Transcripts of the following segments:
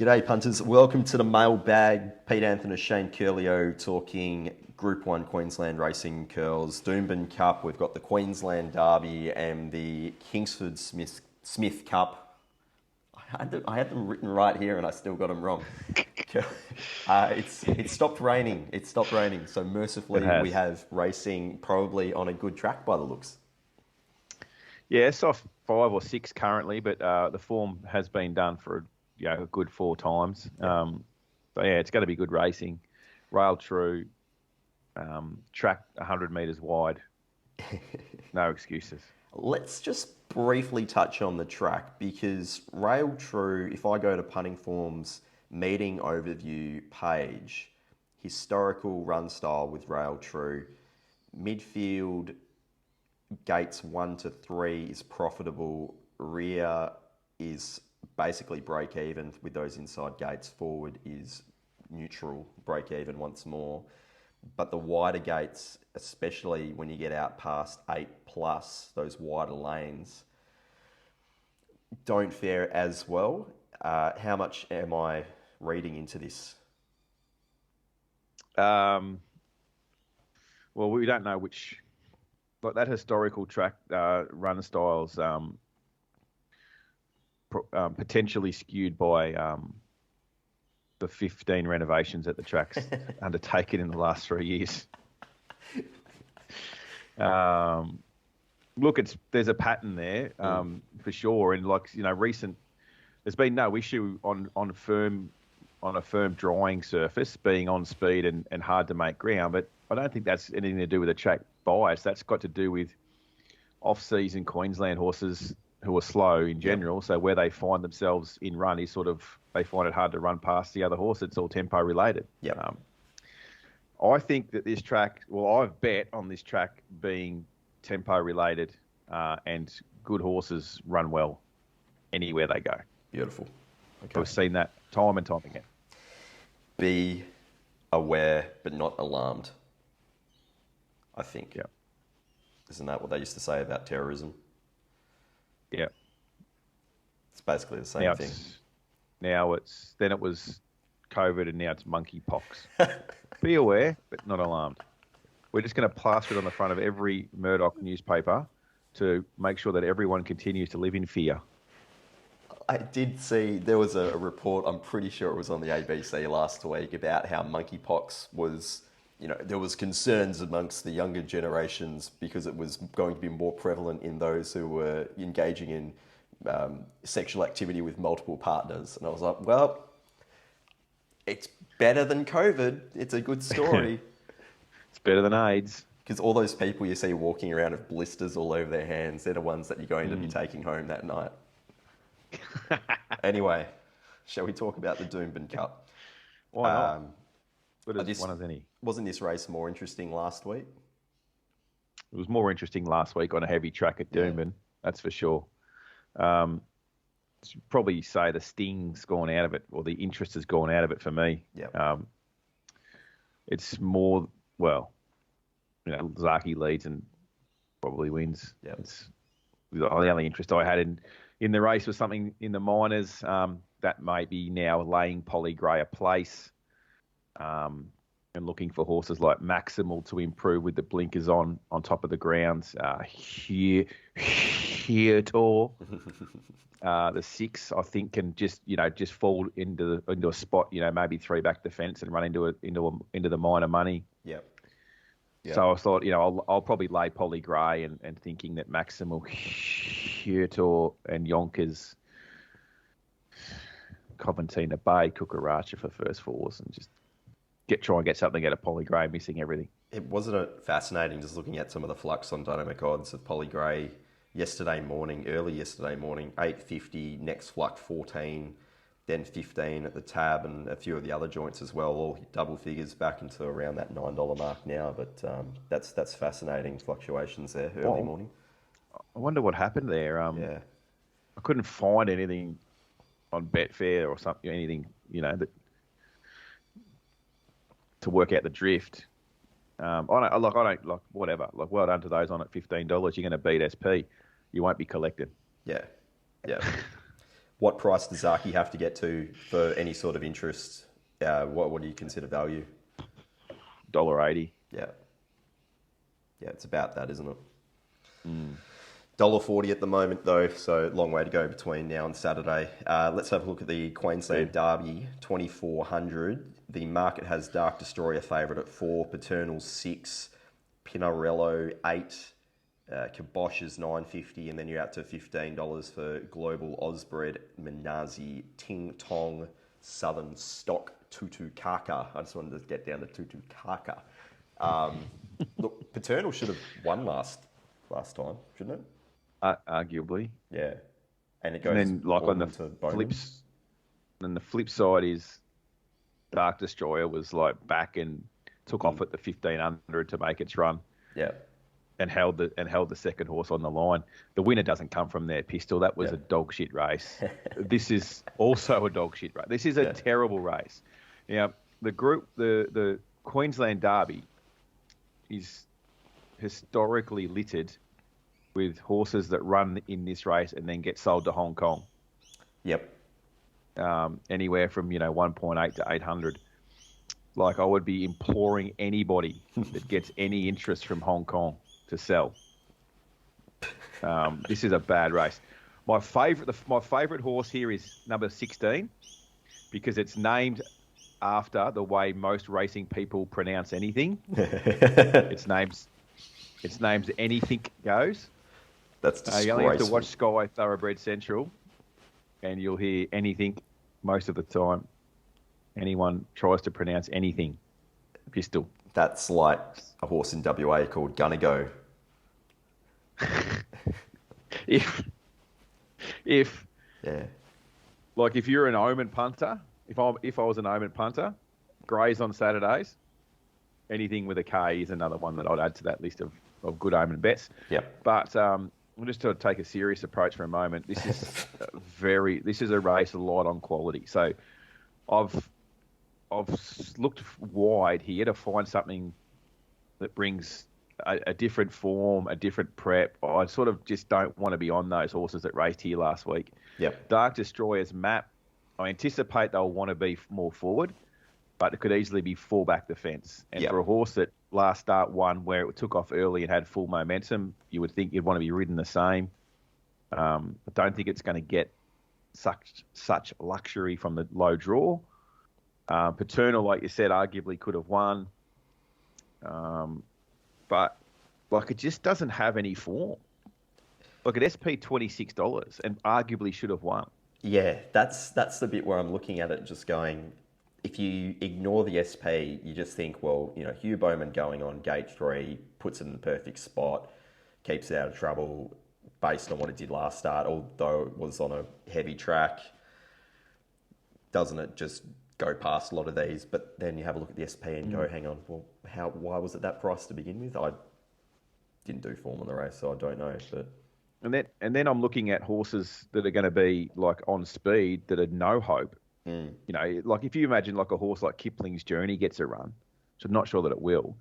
G'day punters, welcome to the mailbag. Pete Anthonisz, Shane Ciurleo talking Group 1 Queensland Racing Curls, Doomben Cup. We've got the Queensland Derby and the Kingsford-Smith Cup. I had them written right here and I still got them wrong. It stopped raining. It stopped raining. So mercifully we have racing probably on a good track by the looks. Yeah, it's off 5 or 6 currently, but the form has been done for a good 4 times. Yeah. So yeah, it's going to be good racing. Rail true, track 100 metres wide. No excuses. Let's just briefly touch on the track because Rail True, if I go to Punting Form's meeting overview page, historical run style with Rail True, midfield gates 1 to 3 is profitable, rear is basically break even with those inside gates, forward is neutral, break even once more. But the wider gates, especially when you get out past 8 plus, those wider lanes, don't fare as well. How much am I reading into this? Well, we don't know which, but that historical track run styles potentially skewed by the 15 renovations at the tracks undertaken in the last 3 years. Look, there's a pattern there for sure, and there's been no issue on a firm drying surface being on speed and hard to make ground, but I don't think that's anything to do with the track bias. That's got to do with off-season Queensland horses who are slow in general. Yep. So where they find themselves in run is they find it hard to run past the other horse. It's all tempo related. Yep. I think that this track, I've bet on this track being tempo related and good horses run well anywhere they go. Beautiful. Okay. We've seen that time and time again. Be aware but not alarmed, I think. Yeah. Isn't that what they used to say about terrorism? Yeah. It's basically the same thing. Then it was COVID and now it's monkeypox. Be aware, but not alarmed. We're just going to plaster it on the front of every Murdoch newspaper to make sure that everyone continues to live in fear. I did see there was a report, I'm pretty sure it was on the ABC last week, about how monkeypox was, there was concerns amongst the younger generations because it was going to be more prevalent in those who were engaging in sexual activity with multiple partners. And I was like, well, it's better than COVID. It's a good story. It's better than AIDS. Because all those people you see walking around with blisters all over their hands, they're the ones that you're going to be taking home that night. Anyway, shall we talk about the Doomben Cup? Why not? But as one as any. Wasn't this race more interesting last week? It was more interesting last week on a heavy track at Doomben, that's for sure. Probably say the sting's gone out of it, or the interest has gone out of it for me. Yeah. It's more, Zaki leads and probably wins. Yep. It's the only interest I had in the race was something in the minors that may be now laying Polly Gray a place and looking for horses like Maximal to improve with the blinkers on top of the grounds. Here tall. The 6, I think, can just fall into a spot, maybe 3 back the fence and run into the minor money. Yep. So I thought, I'll probably lay Polly Gray and thinking that Maximal, Hurtor and Yonkers, Coventina Bay, Kukaracha for first fours and just try and get something out of Polly Gray, missing everything. It wasn't fascinating just looking at some of the flux on dynamic odds of Polly Gray early yesterday morning, 8.50, next flux 14, then 15 at the tab and a few of the other joints as well, all double figures back into around that $9 mark now. But that's fascinating fluctuations there early morning. I wonder what happened there. I couldn't find anything on Betfair or something, anything, that to work out the drift. I don't whatever. Well done to those on at $15. You're going to beat SP. You won't be collected. Yeah. What price does Zaki have to get to for any sort of interest? What do you consider value? $1.80. Yeah. Yeah, it's about that, isn't it? $1.40 at the moment, though, so long way to go between now and Saturday. Let's have a look at the Queensland Derby, 2,400. The market has Dark Destroyer favourite at 4, Paternal 6, Pinarello 8, Kibosh is $9.50, and then you're out to $15 for Global Osbred, Minazi, Ting Tong, Southern Stock, Tutu Kaka. I just wanted to get down to Tutu Kaka. Look, Paternal should have won last time, shouldn't it? Arguably. Yeah. And it goes and then, like on the Bowman. the flip side is Dark Destroyer was like back and took off at the 1,500 to make its run. Yeah. And held the second horse on the line. The winner doesn't come from their pistol. That was a dog shit race. This is also a dog shit race. This is a terrible race. The Queensland Derby is historically littered with horses that run in this race and then get sold to Hong Kong. Yep. Anywhere from 1.8 to 800. Like, I would be imploring anybody that gets any interest from Hong Kong to sell. This is a bad race. My favourite horse here is number 16 because it's named after the way most racing people pronounce anything. Its name's Anything Goes. That's disgraceful. You only have to watch Sky Thoroughbred Central, and you'll hear anything most of the time. Anyone tries to pronounce anything, pistol. That's like a horse in WA called Gonna Go. If you're an Omen punter, if I was an Omen punter, Greys on Saturdays, anything with a K is another one that I'd add to that list of good Omen bets. Yep. But we'll just to take a serious approach for a moment. This is this is a race a lot on quality. So I've looked wide here to find something that brings a different form, a different prep. I sort of just don't want to be on those horses that raced here last week. Yep. Dark Destroyer's map, I anticipate they'll want to be more forward, but it could easily be full back the fence. And for a horse that last start won where it took off early and had full momentum, you would think you'd want to be ridden the same. I don't think it's going to get such luxury from the low draw. Paternal, like you said, arguably could have won. But it just doesn't have any form. Look at SP $26 and arguably should have won. Yeah, that's the bit where I'm looking at it just going, if you ignore the SP, you just think, well, Hugh Bowman going on gate 3 puts it in the perfect spot, keeps it out of trouble based on what it did last start, although it was on a heavy track. Doesn't it just go past a lot of these? But then you have a look at the SP and go, hang on, well, why was it that price to begin with? I didn't do form on the race, so I don't know. But and then I'm looking at horses that are going to be like on speed that are no hope. Like if you imagine like a horse like Kipling's Journey gets a run, which I'm not sure that it will,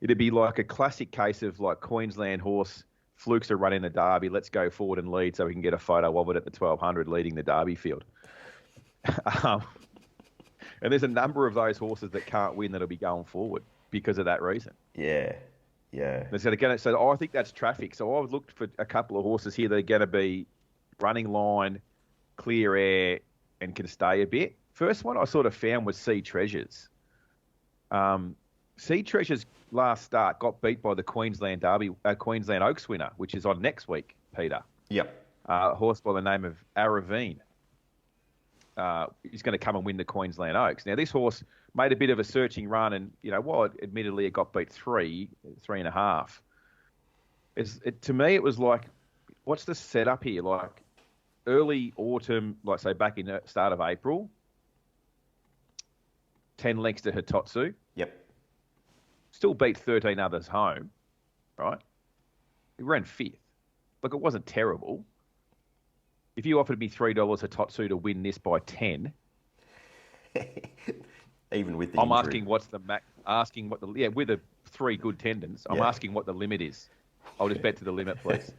it'd be like a classic case of like Queensland horse flukes are running the Derby. Let's go forward and lead so we can get a photo of it at the 1200 leading the Derby field. And there's a number of those horses that can't win that'll be going forward because of that reason. Yeah. So I think that's traffic. So I've looked for a couple of horses here that are going to be running line, clear air, and can stay a bit. First one I sort of found was Sea Treasures. Sea Treasures last start got beat by the Queensland Derby, Queensland Oaks winner, which is on next week, Peter. Yep. A horse by the name of Aravine. He's going to come and win the Queensland Oaks. Now, this horse made a bit of a searching run, and admittedly it got beat 3.5. To me, it was like, what's the setup here? Like early autumn, like say back in the start of April, 10 lengths to Hitotsu. Yep. Still beat 13 others home, right? He ran 5th. Look, it wasn't terrible. If you offered me $3 Hitotsu to win this by 10, even with the I'm injury. asking what's the max. Asking what the with the 3 good tendons. I'm asking what the limit is. I'll just bet to the limit, please.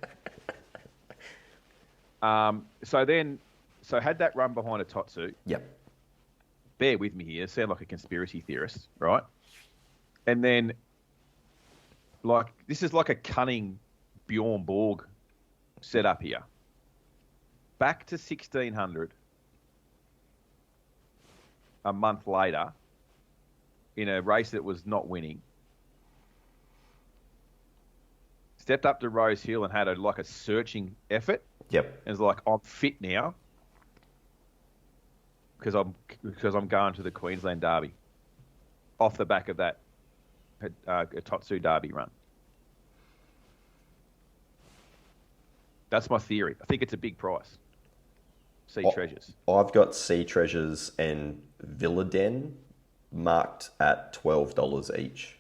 So So had that run behind a Totsu. Yep. Bear with me here. Sound like a conspiracy theorist, right? And then, like, this is like a cunning Bjorn Borg setup here. Back to 1600 a month later in a race that was not winning. Stepped up to Rose Hill and had a searching effort. Yep. And was like, I'm fit now because I'm going to the Queensland Derby off the back of that Totsu Derby run. That's my theory. I think it's a big price. Sea Treasures. I've got Sea Treasures and Villaden marked at $12 each.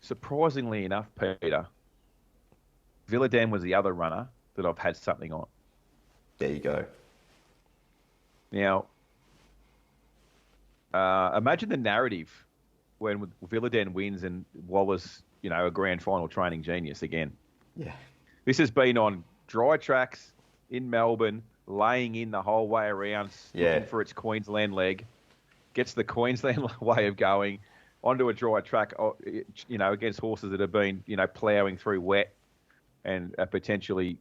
Surprisingly enough, Peter, Villaden was the other runner that I've had something on. There you go. Now, imagine the narrative when Villaden wins and Waller's, a grand final training genius again. Yeah. This has been on dry tracks in Melbourne, laying in the whole way around, looking for its Queensland leg, gets the Queensland way of going onto a dry track, against horses that have been, ploughing through wet and potentially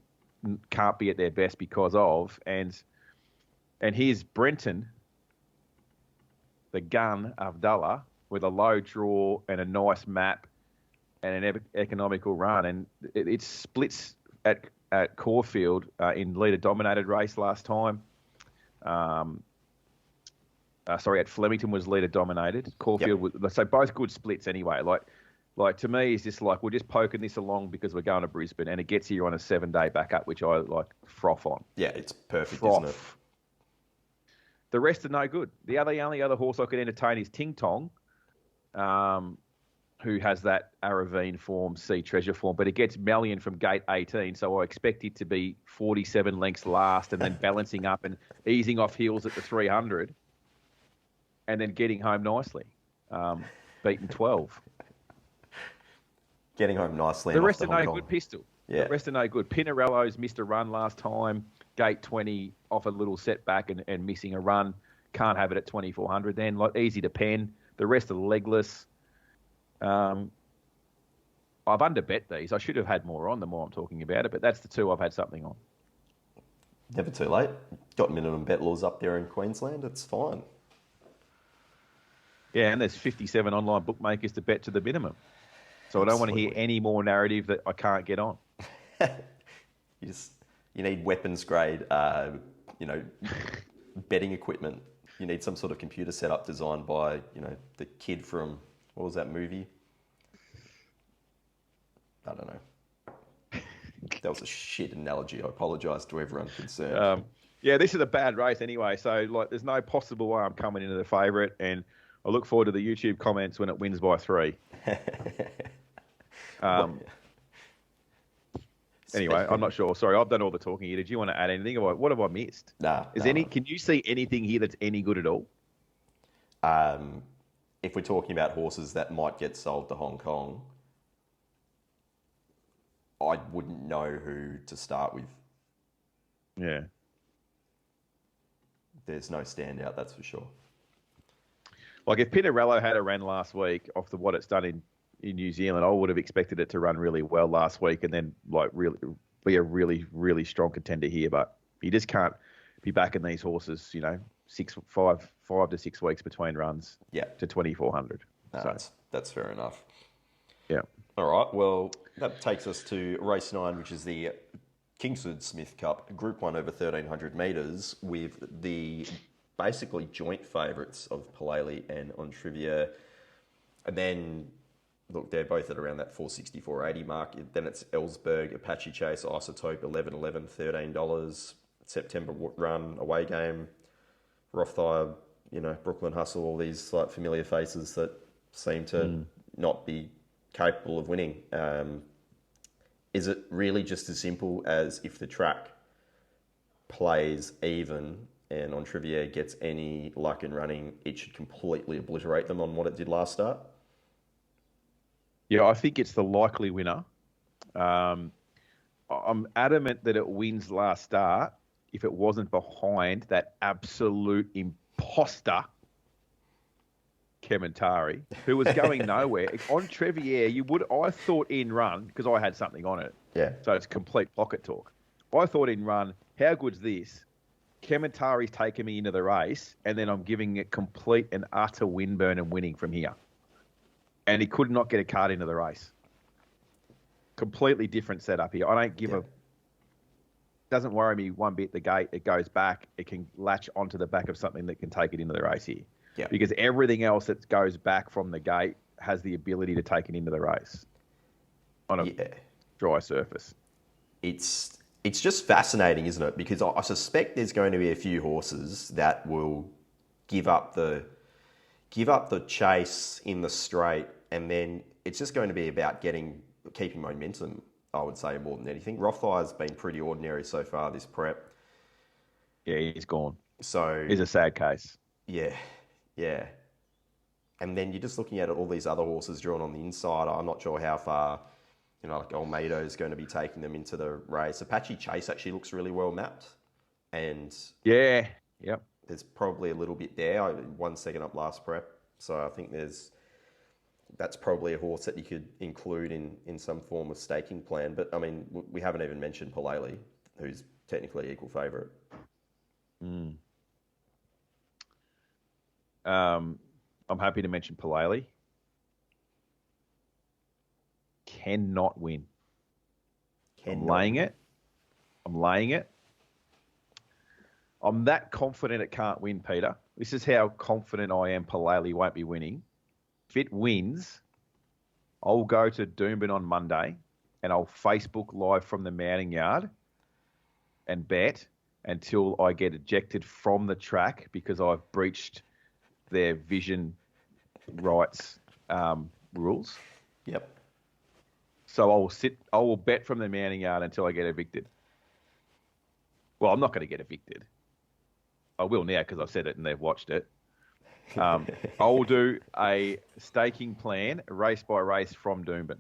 can't be at their best because of. And here's Brenton, the gun, Avdallah, with a low draw and a nice map and an economical run. And it splits at Caulfield in leader-dominated race last time. At Flemington was leader-dominated. Caulfield was, so both good splits anyway. Like to me, it's just like we're just poking this along because we're going to Brisbane, and it gets here on a 7-day backup, which I froth on. Yeah, it's perfect, isn't it? The rest are no good. The only other horse I could entertain is Ting Tong, who has that Aravine form, Sea Treasure form, but it gets Melian from gate 18, so I expect it to be 47 lengths last and then balancing up and easing off heels at the 300 and then getting home nicely, beaten 12. Getting home nicely. The rest are no good, Pistol. Yeah. The rest are no good. Pinarello's missed a run last time. Gate 20 off a little setback and missing a run. Can't have it at 2,400 then. Easy to pen. The rest are legless. I've underbet these. I should have had more on the more I'm talking about it, but that's the two I've had something on. Never too late. Got minimum bet laws up there in Queensland. It's fine. Yeah, and there's 57 online bookmakers to bet to the minimum. So I don't want to hear any more narrative that I can't get on. You need weapons grade, betting equipment. You need some sort of computer setup designed by, the kid from, what was that movie? I don't know. That was a shit analogy. I apologise to everyone concerned. This is a bad race anyway. So, there's no possible way I'm coming into the favourite, and I look forward to the YouTube comments when it wins by 3. Anyway, I'm not sure. Sorry, I've done all the talking here. Did you want to add anything? Or what have I missed? Nah. Can you see anything here that's any good at all? If we're talking about horses that might get sold to Hong Kong, I wouldn't know who to start with. Yeah. There's no standout, that's for sure. Like if Pinarello had a run last week off what it's done in New Zealand, I would have expected it to run really well last week and then really be a really, really strong contender here. But you just can't be backing these horses, 5 to 6 weeks between runs to 2,400. No, that's fair enough. Yeah. All right. Well, that takes us to race 9, which is the Kingsford-Smith Cup, Group 1 over 1,300 metres, with the basically joint favourites of Palele and Ontrivia. And then, look, they're both at around that 460, 480 mark. Then it's Ellsberg, Apache Chase, Isotope, $11.11, $13. September run, away game, Rothire, Brooklyn Hustle, all these familiar faces that seem to not be capable of winning. Is it really just as simple as if the track plays even and Ontrivia gets any luck in running, it should completely obliterate them on what it did last start? Yeah, I think it's the likely winner. I'm adamant that it wins last start if it wasn't behind that absolute imposter, Kementari, who was going nowhere. On Trevier, I thought in run, because I had something on it. Yeah. So it's complete pocket talk. I thought in run, how good's this? Kementari's taken me into the race, and then I'm giving it complete and utter windburn and winning from here. And he could not get a card into the race. Completely different setup here. I don't give a... Doesn't worry me one bit, the gate. It goes back. It can latch onto the back of something that can take it into the race here. Yeah. Because everything else that goes back from the gate has the ability to take it into the race on a dry surface. It's just fascinating, isn't it? Because I suspect there's going to be a few horses that will give up the chase in the straight, and then it's just going to be about keeping momentum, I would say, more than anything. Rothfire's been pretty ordinary so far this prep. Yeah, he's gone. So he's a sad case. Yeah. And then you're just looking at all these other horses drawn on the inside. I'm not sure how far, like Almeida is going to be taking them into the race. Apache Chase actually looks really well mapped. And there's probably a little bit there. 1 second up last prep. So I think that's probably a horse that you could include in some form of staking plan. But, I mean, we haven't even mentioned Palele, who's technically equal favourite. I'm happy to mention Palele. Cannot win. I'm laying it. I'm that confident it can't win, Peter. This is how confident I am Palele won't be winning. If it wins, I'll go to Doomben on Monday and I'll Facebook Live from the mounting yard and bet until I get ejected from the track because I've breached their vision rights rules. Yep. So I will bet from the mounting yard until I get evicted. Well, I'm not going to get evicted. I will now because I've said it and they've watched it. I will do a staking plan, race by race from Doomben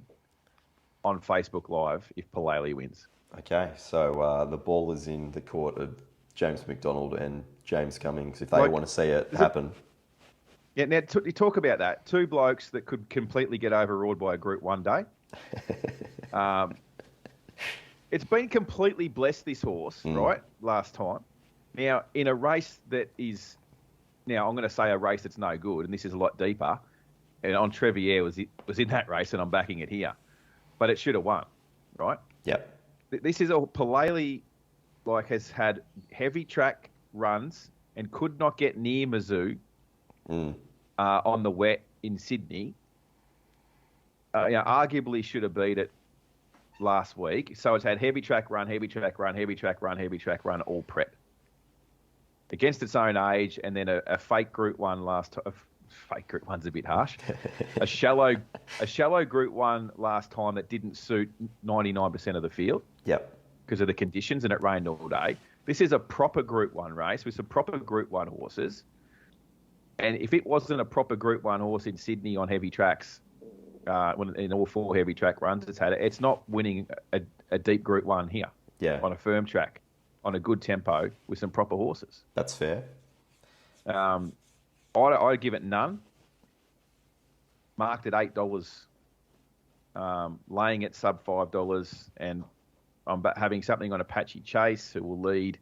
on Facebook Live if Palele wins. Okay, so the ball is in the court of James McDonald and James Cummings if they want to see it happen. Yeah, now you talk about that. Two blokes that could completely get overawed by a Group 1 day. It's been completely blessed, this horse, right, last time. Now, in a race that is... Now, I'm going to say a race that's no good, and this is a lot deeper. And on Trevier was in that race, and I'm backing it here. But it should have won, right? Yep. This is a... Palele, has had heavy track runs and could not get near Mizzou on the wet in Sydney. Arguably should have beat it last week. So it's had heavy track run, all prep. Against its own age, and then a fake Group 1 last time. Fake Group 1's a bit harsh. a shallow Group 1 last time that didn't suit 99% of the field. Yep. Because of the conditions, and it rained all day. This is a proper Group 1 race with some proper Group 1 horses. And if it wasn't a proper Group 1 horse in Sydney on heavy tracks, in all 4 heavy track runs it's not winning a deep Group 1 here. Yeah. On a firm track, on a good tempo with some proper horses. That's fair. I'd give it none. Marked at $8, laying it sub $5, and I'm having something on Apache Chase who will lead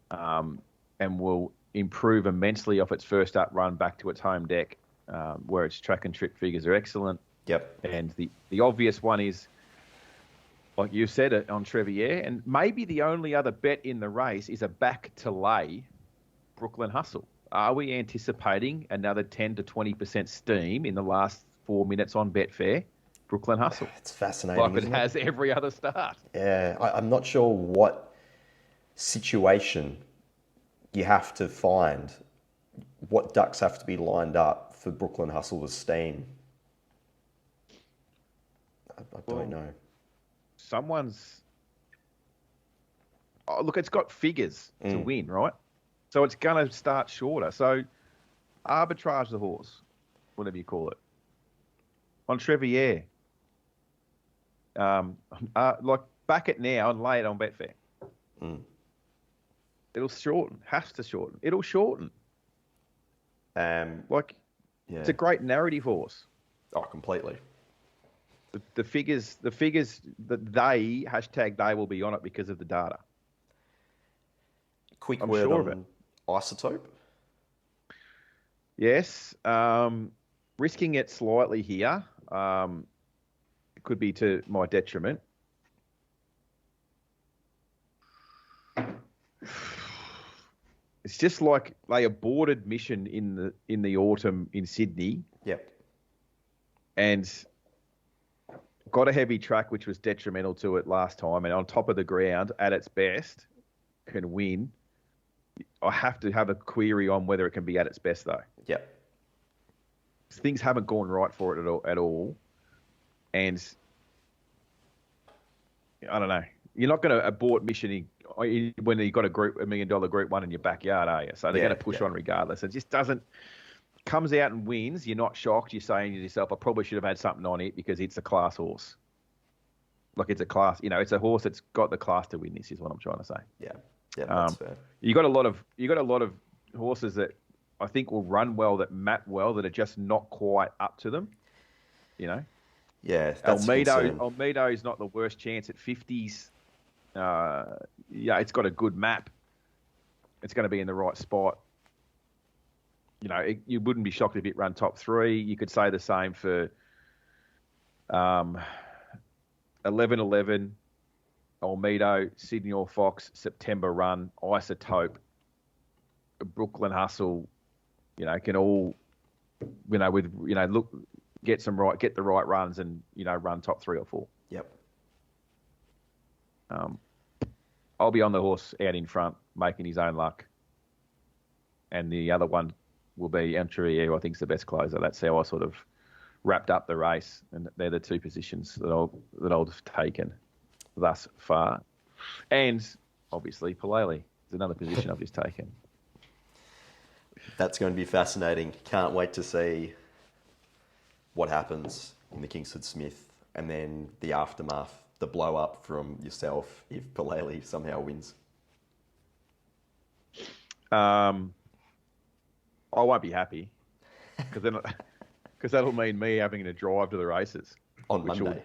and will improve immensely off its first up run back to its home deck, where its track and trip figures are excellent. Yep. And the obvious one is, like you said, it on Trevier, and maybe the only other bet in the race is a back to lay Brooklyn Hustle. Are we anticipating another 10 to 20% steam in the last 4 minutes on Betfair? Brooklyn Hustle. It's fascinating. Like it has every other start. Yeah, I'm not sure what situation you have to find, what ducks have to be lined up for Brooklyn Hustle to steam. I don't know. Someone's... Oh, look, it's got figures to win, right? So it's going to start shorter. So arbitrage the horse, whatever you call it. On Trevier. Back it now and lay it on Betfair. It'll shorten. Has to shorten. It'll shorten. Like, Yeah. it's a great narrative horse. Oh, completely. The figures that they will be on it because of the data. Quick I'm word sure of on Isotope. Yes. Risking it slightly here. It could be to my detriment. It's just like they aborted mission in the autumn in Sydney. Yep. And got a heavy track, which was detrimental to it last time. And on top of the ground, at its best, can win. I have to have a query on whether it can be at its best, though. Yep. Things haven't gone right for it at all. And I don't know. You're not going to abort mission when you've got $1 million Group 1 in your backyard, are you? So they're going to push on regardless. It just doesn't... Comes out and wins, you're not shocked. You're saying to yourself, I probably should have had something on it because it's a class horse. Like, it's a class... it's a horse that's got the class to win this, is what I'm trying to say. Yeah. Yeah, that's fair. You got a lot of horses that I think will run well, that map well, that are just not quite up to them. Yeah, that's Almedo is not the worst chance at 50s. It's got a good map. It's going to be in the right spot. You wouldn't be shocked if it ran top 3. You could say the same for 11-11, Almedo, Sydney or Fox, September run, Isotope, Brooklyn Hustle. Can all, get the right runs and run top 3 or 4. Yep. I'll be on the horse out in front, making his own luck, and the other one will be Ciurleo, I think, is the best closer. That's how I sort of wrapped up the race, and they're the 2 positions that I'll have taken thus far. And obviously, Palele is another position I've just taken. That's going to be fascinating. Can't wait to see what happens in the Kingsford-Smith and then the aftermath, the blow up from yourself if Palele somehow wins. I won't be happy because that'll mean me having to drive to the races on Monday.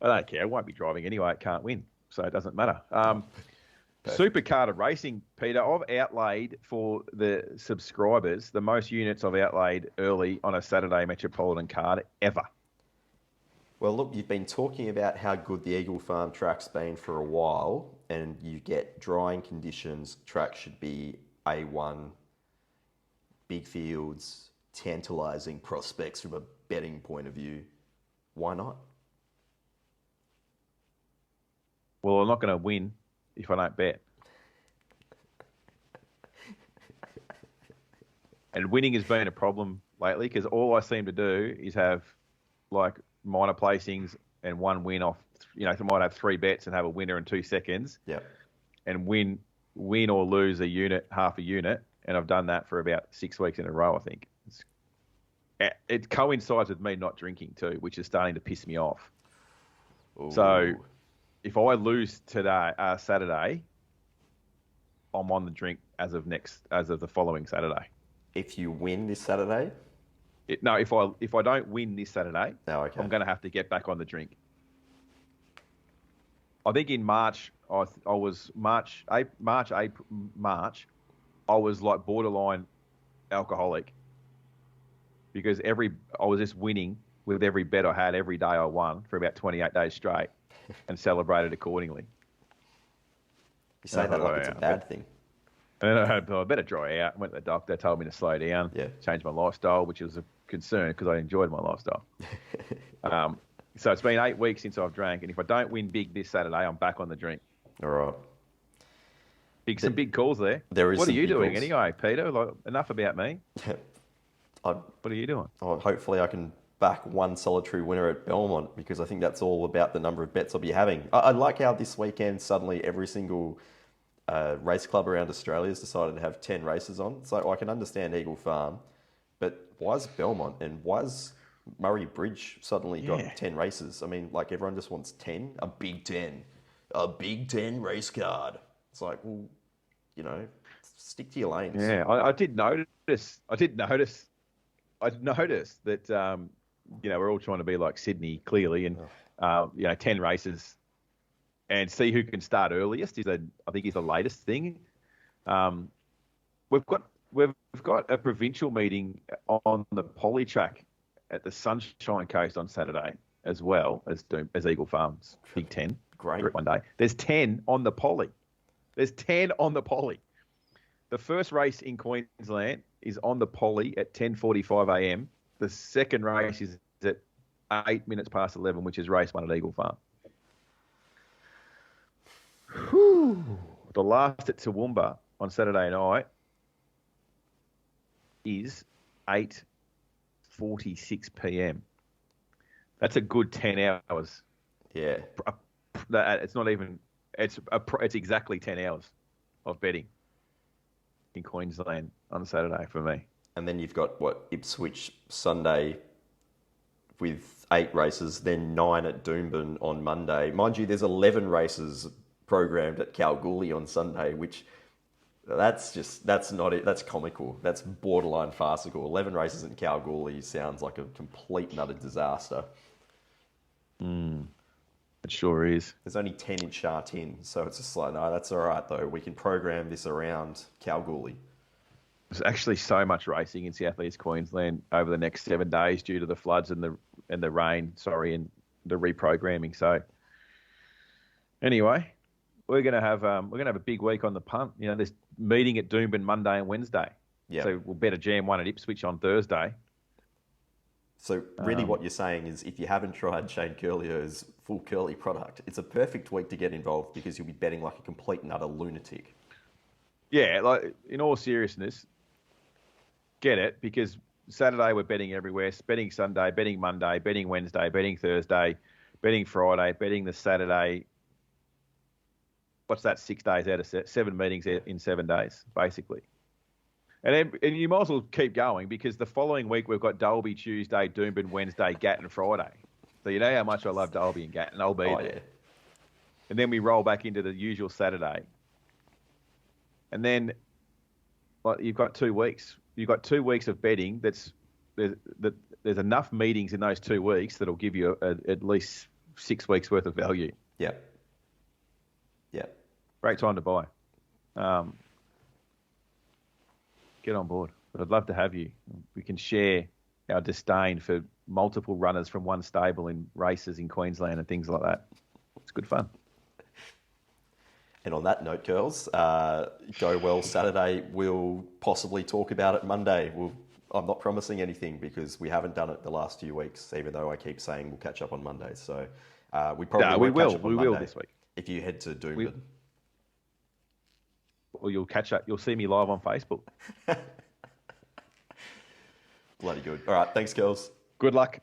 I don't care. I won't be driving anyway. It can't win, so it doesn't matter. Supercarded racing, Peter. I've outlaid for the subscribers the most units I've outlaid early on a Saturday Metropolitan card ever. Well, look, you've been talking about how good the Eagle Farm track's been for a while, and you get drying conditions. Track should be A1, big fields, tantalising prospects from a betting point of view. Why not? Well, I'm not going to win if I don't bet. And winning has been a problem lately because all I seem to do is have like minor placings and one win off. I might have 3 bets and have a winner in 2 seconds. Yeah. And win or lose a unit, half a unit, and I've done that for about 6 weeks in a row. I think it coincides with me not drinking too, which is starting to piss me off. Ooh. So if I lose today, Saturday, I'm on the drink as of the following Saturday. If you win this Saturday? If I don't win this Saturday, I'm going to have to get back on the drink. I think in March, I was March, I was like borderline alcoholic because I was just winning with every bet I had every day I won for about 28 days straight and celebrated accordingly. You say that like it's a bad thing. And then I better dry out. Went to the doctor, told me to slow down, change my lifestyle, which was a concern because I enjoyed my lifestyle. So it's been 8 weeks since I've drank, and if I don't win big this Saturday, I'm back on the drink. All right. Some big calls there. What are you doing anyway, Peter? Like, enough about me. What are you doing? Hopefully I can back one solitary winner at Belmont because I think that's all about the number of bets I'll be having. I like how this weekend suddenly every single race club around Australia has decided to have 10 races on. So I can understand Eagle Farm, but why is Belmont and why is Murray Bridge suddenly got 10 races? I mean, like everyone just wants 10, a big 10. a Big Ten race card. It's like, well, you know, stick to your lanes. Yeah, I did notice. I'd noticed that, we're all trying to be like Sydney, clearly, and, 10 races and see who can start earliest I think is the latest thing. We've got a provincial meeting on the poly track at the Sunshine Coast on Saturday, as well as Eagle Farms Big Ten. Great. One day. There's 10 on the poly. The first race in Queensland is on the poly at 10:45 a.m. The second race is at 8 minutes past 11, which is race 1 at Eagle Farm. Whew. The last at Toowoomba on Saturday night is 8:46 p.m. That's a good 10 hours. Yeah. It's not even. It's exactly 10 hours of betting in Queensland on Saturday for me. And then you've got Ipswich Sunday with 8 races, then 9 at Doomben on Monday. Mind you, there's 11 races programmed at Kalgoorlie on Sunday, which that's not it. That's comical. That's borderline farcical. 11 races in Kalgoorlie sounds like a complete and utter disaster. It sure is. There's only 10 in Sha Tin, so it's just like, no, that's all right though. We can program this around Kalgoorlie. There's actually so much racing in South East Queensland over the next 7 days due to the floods and the rain. And the reprogramming. So anyway, we're gonna have a big week on the punt. There's meeting at Doomben Monday and Wednesday. Yeah. So we'll bet a jam 1 at Ipswich on Thursday. So really what you're saying is if you haven't tried Shane Ciurleo's full curly product, it's a perfect week to get involved because you'll be betting like a complete and utter lunatic. Yeah, like in all seriousness, get it, because Saturday we're betting everywhere, betting Sunday, betting Monday, betting Wednesday, betting Thursday, betting Friday, betting the Saturday. What's that, 6 days out of 7 meetings in 7 days, basically. And you might as well keep going because the following week we've got Dalby Tuesday, Doomben Wednesday, Gatton Friday. So you know how much I love Dalby and Gatton. I'll be there. Yeah. And then we roll back into the usual Saturday. And then you've got 2 weeks. You've got 2 weeks of betting. There's enough meetings in those 2 weeks that'll give you at least 6 weeks worth of value. Yeah. Yeah. Great time to buy. Get on board. But I'd love to have you. We can share our disdain for multiple runners from one stable in races in Queensland and things like that. It's good fun. And on that note, girls, go well Saturday. We'll possibly talk about it Monday. I'm not promising anything because we haven't done it the last few weeks, even though I keep saying we'll catch up on Monday. So we probably won't catch up on Monday this week. If you head to Doomben. Or you'll catch up. You'll see me live on Facebook. Bloody good. All right. Thanks, girls. Good luck.